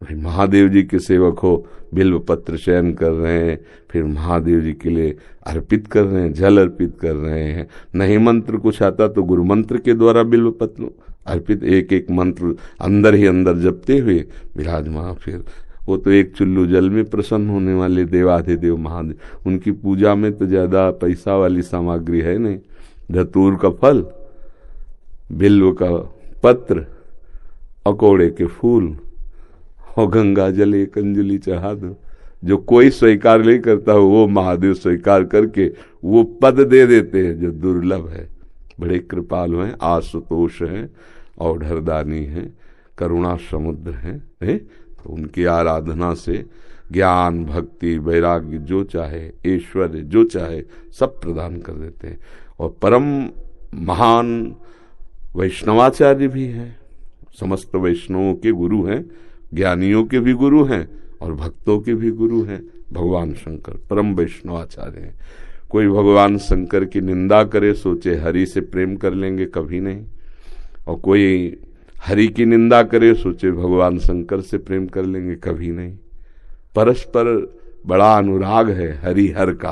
भाई महादेव जी के सेवक हो, बिल्व पत्र चयन कर रहे हैं, फिर महादेव जी के लिए अर्पित कर रहे हैं, जल अर्पित कर रहे हैं। नहीं मंत्र कुछ आता तो गुरु मंत्र के द्वारा बिल्व पत्र अर्पित, एक एक मंत्र अंदर ही अंदर जपते हुए विराजमान। फिर वो तो एक चुल्लू जल में प्रसन्न होने वाले देवाधिदेव महादेव, उनकी पूजा में तो ज्यादा पैसा वाली सामग्री है नहीं। धतूर का फल, बिल्व का पत्र, अकोड़े के फूल और गंगा जल एक अंजलि चढ़ा दो। जो कोई स्वीकार नहीं करता हो वो महादेव स्वीकार करके वो पद दे देते हैं जो दुर्लभ है। बड़े कृपालु हैं, आशुतोष हैं, औढ़रदानी हैं, करुणा समुद्र हैं, तो उनकी आराधना से ज्ञान, भक्ति, वैराग्य जो चाहे, ऐश्वर्य जो चाहे सब प्रदान कर देते हैं। और परम महान वैष्णवाचार्य भी हैं, समस्त वैष्णवों के गुरु हैं, ज्ञानियों के भी गुरु हैं और भक्तों के भी गुरु हैं। भगवान शंकर परम वैष्णवाचार्य हैं। कोई भगवान शंकर की निंदा करे सोचे हरि से प्रेम कर लेंगे, कभी नहीं। और कोई हरि की निंदा करे सोचे भगवान शंकर से प्रेम कर लेंगे, कभी नहीं। परस्पर बड़ा अनुराग है हरि हर का।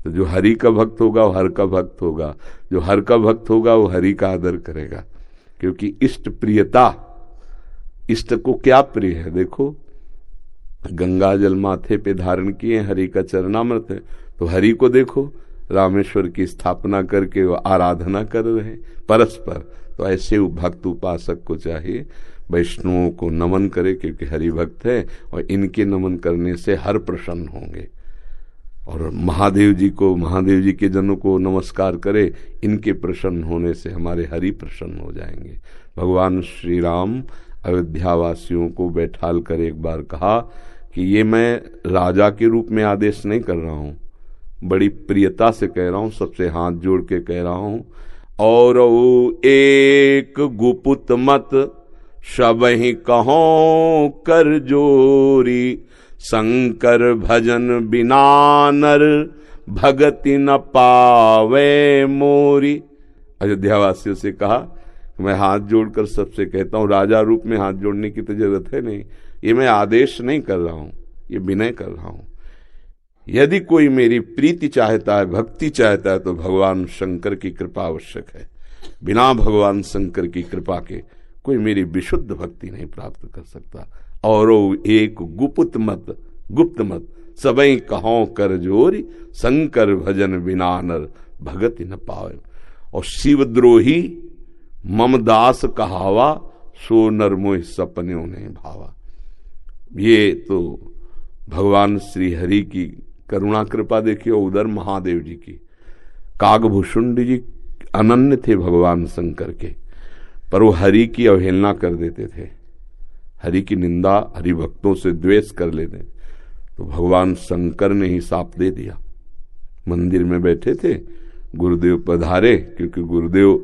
तो जो हरि का भक्त होगा वो हर का भक्त होगा, जो हर का भक्त होगा वो हरि का आदर करेगा। क्योंकि इष्ट प्रियता, इष्ट को क्या प्रिय है, देखो गंगा जल माथे पे धारण किए, हरि का चरणामृत है, तो हरि को देखो रामेश्वर की स्थापना करके वो आराधना कर रहे हैं परस्पर। तो ऐसे भक्त उपासक को चाहिए वैष्णवों को नमन करे, क्योंकि हरि भक्त है और इनके नमन करने से हर प्रसन्न होंगे। और महादेव जी को, महादेव जी के जनों को नमस्कार करे, इनके प्रसन्न होने से हमारे हरि प्रसन्न हो जाएंगे। भगवान श्री राम अयोध्यावासियों को बैठाल कर एक बार कहा कि ये मैं राजा के रूप में आदेश नहीं कर रहा हूँ, बड़ी प्रियता से कह रहा हूँ, सबसे हाथ जोड़ के कह रहा हूँ। और एक गुपुत मत सबहि कहो कर जोरी, शंकर भजन बिना नर भगति न पावे मोरी। अयोध्यावासियों से कहा, मैं हाथ जोड़कर सबसे कहता हूँ, राजा रूप में हाथ जोड़ने की तो जरूरत है नहीं, ये मैं आदेश नहीं कर रहा हूँ, ये विनय कर रहा हूँ। यदि कोई मेरी प्रीति चाहता है, भक्ति चाहता है, तो भगवान शंकर की कृपा आवश्यक है। बिना भगवान शंकर की कृपा के कोई मेरी विशुद्ध भक्ति नहीं प्राप्त कर सकता। और एक गुप्त मत सबई कहो कर जोरी, शंकर भजन बिना नर भगति न पावे। और शिवद्रोही मम दास कहावा, सो नर मोह सपने ने भावा। ये तो भगवान श्री हरि की करुणा कृपा देखिए, उधर महादेव जी की। कागभूषुंड जी अनन्य थे भगवान शंकर के, पर वो हरि की अवहेलना कर देते थे, हरि की निंदा, हरि भक्तों से द्वेष कर लेते। तो भगवान शंकर ने ही साप दे दिया। मंदिर में बैठे थे, गुरुदेव पधारे, क्योंकि गुरुदेव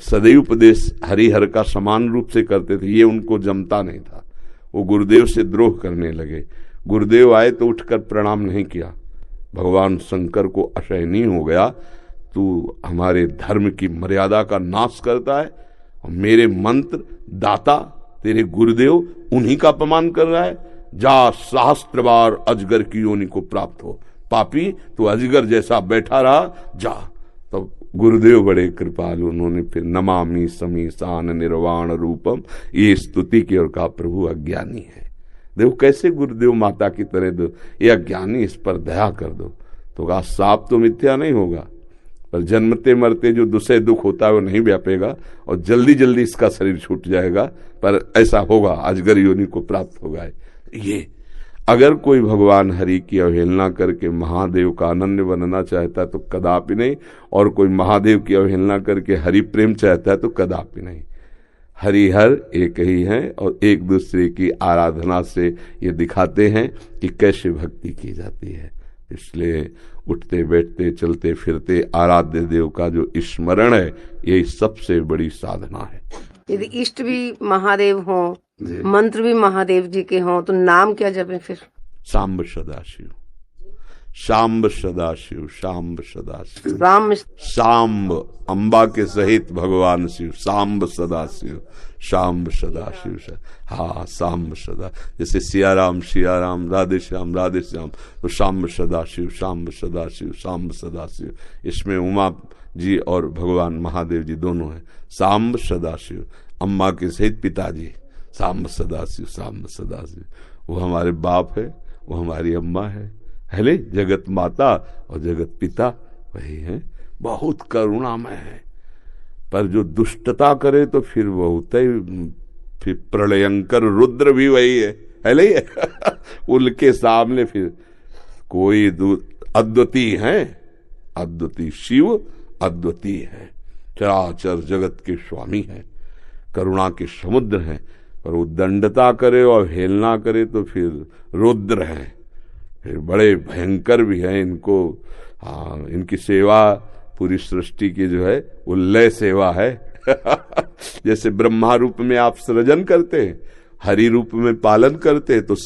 सदैव उपदेश हरिहर का समान रूप से करते थे, ये उनको जमता नहीं था। वो गुरुदेव से द्रोह करने लगे। गुरुदेव आए तो उठकर प्रणाम नहीं किया। भगवान शंकर को असहनीय हो गया, तू हमारे धर्म की मर्यादा का नाश करता है और मेरे मंत्र दाता तेरे गुरुदेव उन्हीं का अपमान कर रहा है। जा सहस्त्र बार अजगर की योनि को प्राप्त हो, पापी तू अजगर जैसा बैठा रहा, जा। तो गुरुदेव बड़े कृपालु, उन्होंने फिर नमामि समीसान निर्वाण रूपम ये स्तुति की और कहा प्रभु अज्ञानी है। देखो कैसे गुरुदेव माता की तरह दो, ये अज्ञानी, इस पर दया कर दो। तो कहा साप तो मिथ्या नहीं होगा, पर जन्मते मरते जो दुसह दुख होता है वो नहीं व्यापेगा और जल्दी जल्दी इसका शरीर छूट जाएगा, पर ऐसा होगा, अजगर योनि को प्राप्त होगा। ये अगर कोई भगवान हरि की अवहेलना करके महादेव का अनन्य बनना चाहता है तो कदापि नहीं, और कोई महादेव की अवहेलना करके हरि प्रेम चाहता है तो कदापि नहीं। हरिहर एक ही है और एक दूसरे की आराधना से ये दिखाते हैं कि कैसे भक्ति की जाती है। इसलिए उठते बैठते चलते फिरते आराध्य देव का जो स्मरण है, यही सबसे बड़ी साधना है। यदि इष्ट भी महादेव हों, मंत्र भी महादेव जी के हों, तो नाम क्या जपें फिर? सांब सदाशिव। शाम्ब सदाशिव, शाम्ब सदाशिव, राम शाम्ब अम्बा के सहित भगवान शिव, शाम्ब सदाशिव, शाम्ब सदाशिव। हाँ, शाम्ब सदा, जैसे सियाराम सियाराम, राधे श्याम राधे श्याम, तो शाम्ब सदाशिव, शाम्ब सदाशिव, शाम्ब सदाशिव। इसमें उमा जी और भगवान महादेव जी दोनों हैं। शाम्ब सदाशिव, अम्मा के सहित पिताजी, शाम्ब सदाशिव, शाम्ब सदाशिव। वो हमारे बाप है, वो हमारी अम्मा है ले, जगत माता और जगत पिता वही है। बहुत करुणामय है, पर जो दुष्टता करे तो फिर बहुत ही, फिर प्रलयंकर रुद्र भी वही है ले उनके सामने फिर कोई अद्वितीय है, अद्वितीय शिव अद्वितीय है, चराचर जगत के स्वामी है, करुणा के समुद्र हैं। पर वो दंडता करे और हेलना करे तो फिर रुद्र हैं, फिर बड़े भयंकर भी हैं। इनको इनकी सेवा पूरी सृष्टि की जो है वो लय सेवा है जैसे ब्रह्मा रूप में आप सृजन करते हैं, हरि रूप में पालन करते हैं, तो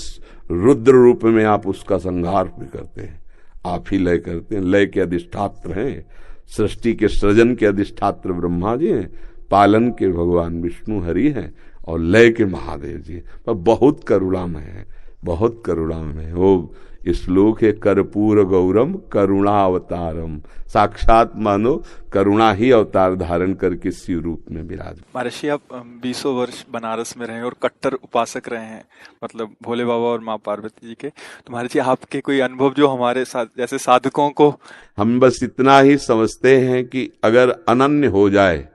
रुद्र रूप में आप उसका संहार भी करते हैं। आप ही लय करते हैं, लय के अधिष्ठात्र हैं, सृष्टि के सृजन के अधिष्ठात्र ब्रह्मा जी हैं, पालन के भगवान विष्णु हरि हैं, और लय के महादेव जी। पर बहुत करुणामय है, बहुत करुणामय है। वो श्लोक है, कर्पूर गौरम करुणावतारम, साक्षात मानो करुणा ही अवतार धारण करके शिव रूप में विराज। महर्षि, आप 20 वर्ष बनारस में रहे और कट्टर उपासक रहे हैं, मतलब भोले बाबा और माँ पार्वती जी के। तो महर्षि, आपके कोई अनुभव जो हमारे साथ जैसे साधकों को, हम बस इतना ही समझते हैं कि अगर अनन्य हो जाए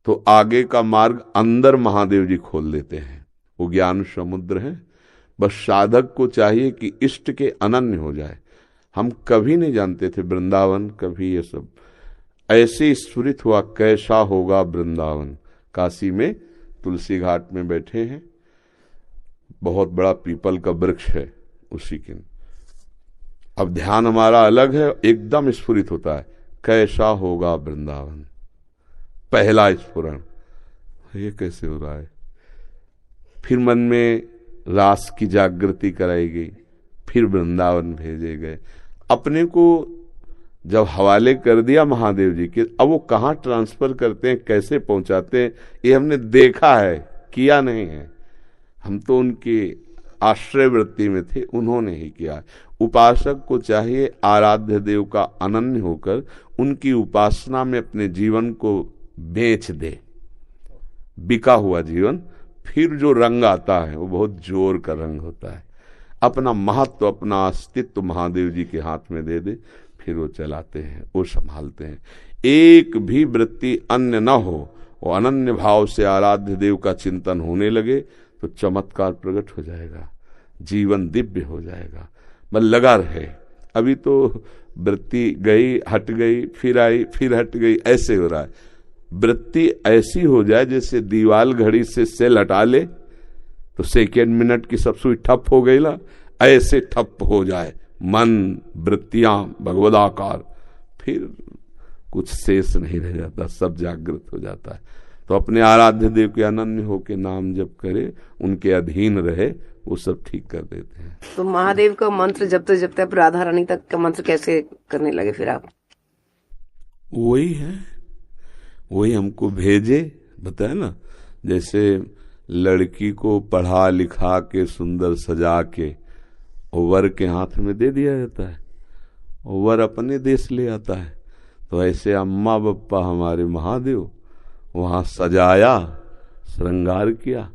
तो आगे का मार्ग अंदर महादेव जी खोल देते हैं। वो ज्ञान समुद्र है, बस साधक को चाहिए कि इष्ट के अनन्य हो जाए। हम कभी नहीं जानते थे वृंदावन, कभी ये सब ऐसे स्फुरित हुआ कैसा होगा वृंदावन। काशी में तुलसी घाट में बैठे हैं, बहुत बड़ा पीपल का वृक्ष है, उसी के अब ध्यान हमारा अलग है, एकदम स्फुरित होता है कैसा होगा वृंदावन। पहला स्फुरण, ये कैसे हो रहा है। फिर मन में रास की जागृति कराई गई, फिर वृंदावन भेजे गए। अपने को जब हवाले कर दिया महादेव जी के, अब वो कहाँ ट्रांसफर करते हैं, कैसे पहुंचाते हैं, ये हमने देखा है, किया नहीं है। हम तो उनके आश्रय वृत्ति में थे, उन्होंने ही किया। उपासक को चाहिए आराध्य देव का अनन्य होकर उनकी उपासना में अपने जीवन को बेच दे। बिका हुआ जीवन, फिर जो रंग आता है वो बहुत जोर का रंग होता है। अपना महत्व, अपना अस्तित्व महादेव जी के हाथ में दे दे, फिर वो चलाते हैं, वो संभालते हैं। एक भी वृत्ति अन्य न हो, वो अनन्य भाव से आराध्य देव का चिंतन होने लगे तो चमत्कार प्रकट हो जाएगा, जीवन दिव्य हो जाएगा। बस लगा रहे। अभी तो वृत्ति गई, हट गई, फिर आई, फिर हट गई, ऐसे हो रहा है। वृत्ति ऐसी हो जाए जैसे दीवाल घड़ी से सेल हटा ले तो सेकेंड मिनट की सब सुई ठप हो गई ना, ऐसे ठप हो जाए मन, वृत्तियां भगवदाकार, फिर कुछ शेष नहीं रह जाता, सब जागृत हो जाता है। तो अपने आराध्य देव के अनन्य होके नाम जप करे, उनके अधीन रहे, वो सब ठीक कर देते हैं। तो महादेव का मंत्र जपते जपते आप राधा रानी तक का मंत्र कैसे करने लगे फिर आप? वही है, वही हमको भेजे, बताया ना, जैसे लड़की को पढ़ा लिखा के सुंदर सजा के वर के हाथ में दे दिया जाता है, वर अपने देश ले आता है। तो ऐसे अम्मा बप्पा हमारे महादेव वहां सजाया, श्रृंगार किया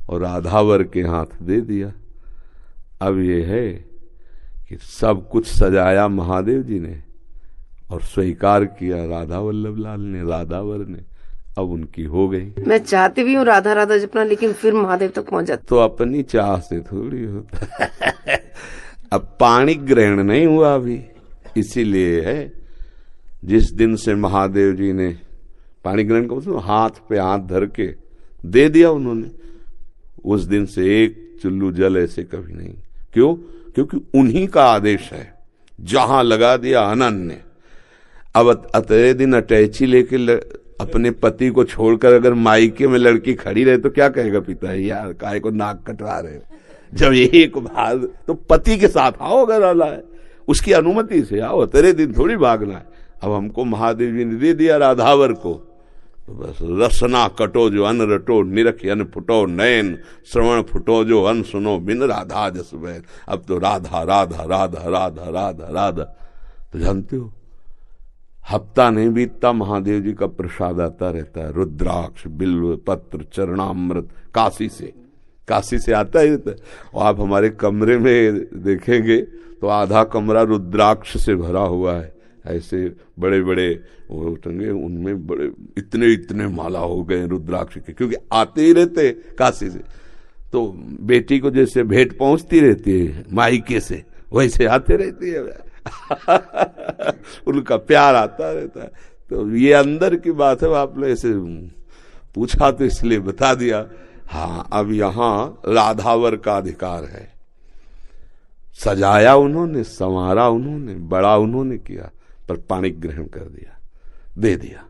और राधावर के हाथ दे दिया। अब ये है कि सब कुछ सजाया महादेव जी ने और स्वीकार किया राधा वल्लभ लाल ने, राधावर ने, अब उनकी हो गई। मैं चाहती भी हूँ राधा राधा जपना, लेकिन फिर महादेव तक पहुंच जाती। तो अपनी चाह से थोड़ी होता है अब पाणी ग्रहण नहीं हुआ अभी, इसीलिए है जिस दिन से महादेव जी ने पाणी ग्रहण का मतलब हाथ पे हाथ धर के दे दिया उन्होंने, उस दिन से एक चुल्लू जल ऐसे कभी नहीं। क्यों? क्योंकि उन्हीं का आदेश है, जहां लगा दिया अनन्य। अब अतरे दिन अटैची लेके अपने पति को छोड़कर अगर मायके में लड़की खड़ी रहे तो क्या कहेगा पिता, यार काहे को नाक कटवा रहे हो। जब एक भाग तो पति के साथ आओ, अगर वाला है उसकी अनुमति से आओ, तेरे दिन थोड़ी भागना है। अब हमको महादेव जी ने दे दिया राधावर को, तो बस रसना कटो जो अन रटो, निरख अन फुटो नयन, श्रवण फुटो जो अन सुनो, बिन राधा जस बैन। अब तो राधा राधा राधा राधा राधा राधा। तो जानते हो हफ्ता नहीं बीतता महादेव जी का प्रसाद आता रहता है, रुद्राक्ष, बिल्व पत्र, चरणामृत, काशी से आता ही रहता है। और आप हमारे कमरे में देखेंगे तो आधा कमरा रुद्राक्ष से भरा हुआ है, ऐसे बड़े बड़े वो टंगे, उनमें बड़े इतने इतने माला हो गए रुद्राक्ष के, क्योंकि आते ही रहते काशी से। तो बेटी को जैसे भेंट पहुंचती रहती है मायके से, वैसे आते रहती है उनका प्यार आता रहता है। तो ये अंदर की बात है, आपने ऐसे पूछा तो इसलिए बता दिया। हाँ, अब यहाँ राधावर का अधिकार है। सजाया उन्होंने, संवारा उन्होंने, बड़ा उन्होंने किया, पर पाणी ग्रहण कर दिया, दे दिया।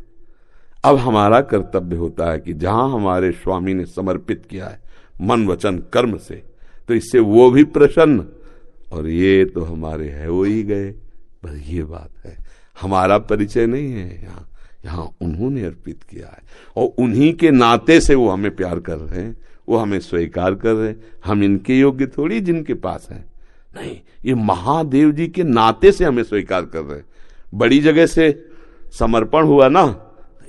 अब हमारा कर्तव्य होता है कि जहां हमारे स्वामी ने समर्पित किया है मन वचन कर्म से, तो इससे वो भी प्रसन्न, और ये तो हमारे है वो ही गए। बस ये बात है, हमारा परिचय नहीं है यहाँ, यहाँ उन्होंने अर्पित किया है, और उन्हीं के नाते से वो हमें प्यार कर रहे हैं, वो हमें स्वीकार कर रहे हैं। हम इनके योग्य थोड़ी जिनके पास है, नहीं, ये महादेव जी के नाते से हमें स्वीकार कर रहे हैं। बड़ी जगह से समर्पण हुआ ना,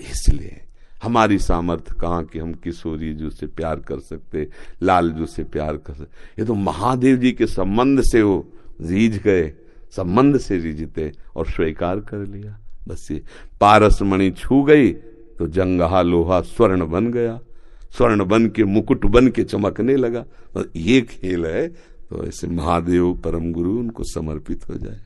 इसलिए हमारी सामर्थ्य कहाँ कि हम किशोरी जी से प्यार कर सकते, लाल जी से प्यार कर सकते। ये तो महादेव जी के संबंध से वो रीझ गए, संबंध से रीझते और स्वीकार कर लिया। बस ये पारस मणि छू गई तो जंगहा लोहा स्वर्ण बन गया, स्वर्ण बन के मुकुट बन के चमकने लगा। ये खेल है। तो ऐसे महादेव परम गुरु उनको समर्पित हो जाए।